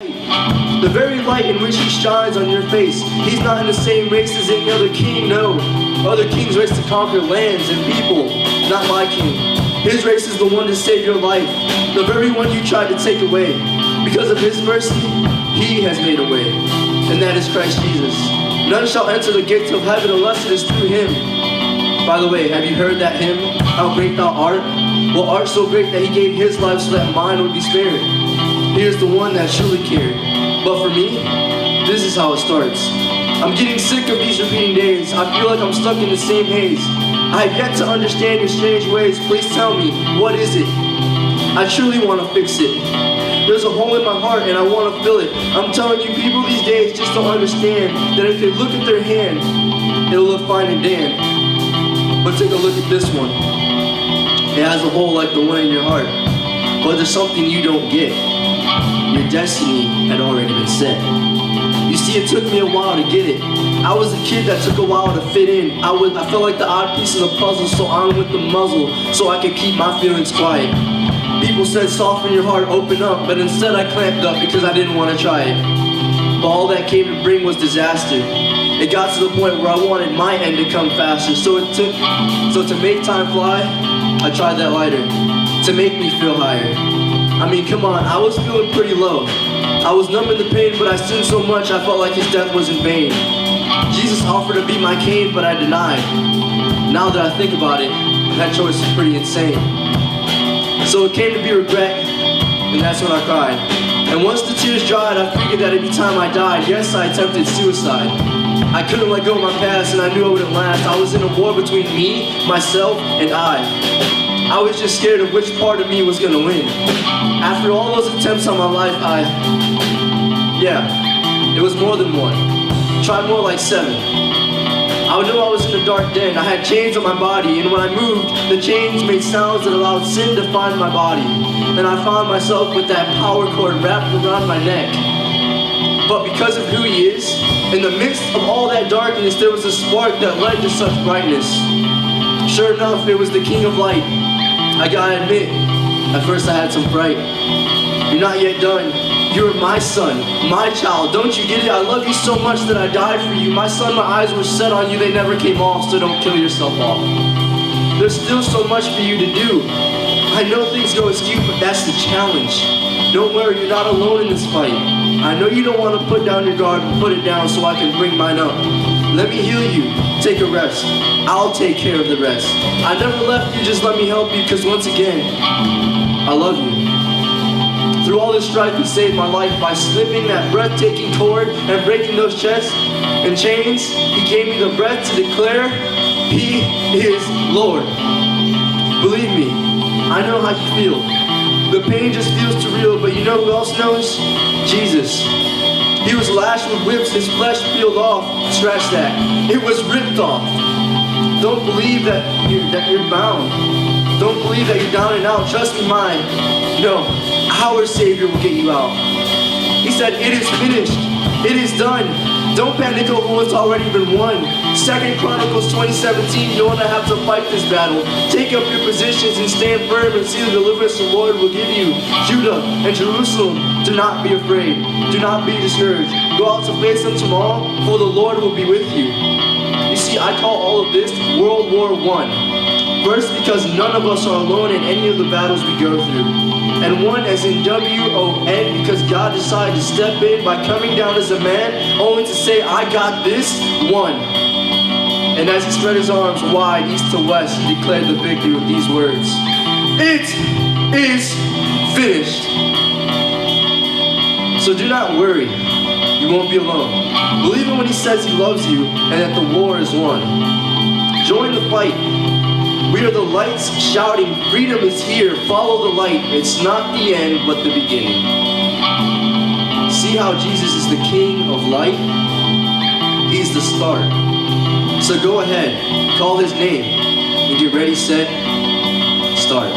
The very light in which he shines on your face. He's not in the same race as any other king, no. Other kings race to conquer lands and people, not my king. His race is the one to save your life, the very one you tried to take away. Because of his mercy, he has made a way, and that is Christ Jesus. None shall enter the gates of heaven unless it is through him. By the way, have you heard that hymn, How Great Thou Art? Well, art so great that he gave his life so that mine would be spared. He is the one that truly cared. But for me, this is how it starts. I'm getting sick of these repeating days. I feel like I'm stuck in the same haze. I have yet to understand your strange ways. Please tell me, what is it? I truly want to fix it. There's a hole in my heart and I want to fill it. I'm telling you, people these days just don't understand that if they look at their hand, it'll look fine and Dan. But take a look at this one. It has a hole like the one in your heart. But there's something you don't get. Your destiny had already been set. You see, it took me a while to get it. I was a kid that took a while to fit in. I felt like the odd piece of the puzzle, so on with the muzzle, so I could keep my feelings quiet. People said soften your heart, open up, but instead I clamped up because I didn't want to try it. But all that came to bring was disaster. It got to the point where I wanted my end to come faster, so to make time fly, I tried that lighter, to make me feel higher. I mean, come on, I was feeling pretty low. I was numb in the pain, but I sinned so much I felt like his death was in vain. Jesus offered to be my Cain, but I denied. Now that I think about it, that choice is pretty insane. So it came to be regret, and that's when I cried. And once the tears dried, I figured that every time I died, yes, I attempted suicide. I couldn't let go of my past, and I knew I wouldn't last. I was in a war between me, myself, and I was just scared of which part of me was gonna win. After all those attempts on my life, it was more than one. Tried more like 7. I knew I was in a dark den. I had chains on my body, and when I moved, the chains made sounds that allowed sin to find my body. And I found myself with that power cord wrapped around my neck. But because of who he is, in the midst of all that darkness, there was a spark that led to such brightness. Sure enough, it was the King of Light. I gotta admit, at first I had some fright. You're not yet done. You're my son, my child. Don't you get it? I love you so much that I died for you. My son, my eyes were set on you. They never came off, so don't kill yourself off. There's still so much for you to do. I know things go askew, but that's the challenge. Don't worry, you're not alone in this fight. I know you don't want to put down your guard, but put it down so I can bring mine up. Let me heal you. Take a rest. I'll take care of the rest. I never left you, just let me help you, because once again, I love you. Through all this strife, he saved my life by slipping that breathtaking cord and breaking those chests and chains. He gave me the breath to declare, he is Lord. Believe me, I know how you feel. The pain just feels too real, but you know who else knows? Jesus. He was lashed with whips, his flesh peeled off. Scratch that. It was ripped off. Don't believe that you're bound. Don't believe that you're down and out. Trust me, mine. No, our Savior will get you out. He said, it is finished. It is done. Don't panic over what's already been won. 2 Chronicles 20:17, you don't have to fight this battle. Take up your positions and stand firm and see the deliverance the Lord will give you. Judah and Jerusalem, do not be afraid. Do not be discouraged. Go out to face them tomorrow, for the Lord will be with you. You see, I call all of this World War I. First, because none of us are alone in any of the battles we go through. And one as in W-O-N, because God decided to step in by coming down as a man, only to say, I got this one. And as he spread his arms wide, east to west, he declared the victory with these words. It is finished. So do not worry. You won't be alone. Believe him when he says he loves you and that the war is won. Join the fight. We are the lights shouting, freedom is here, follow the light. It's not the end, but the beginning. See how Jesus is the King of light? He's the start. So go ahead, call his name, and get ready, set, start.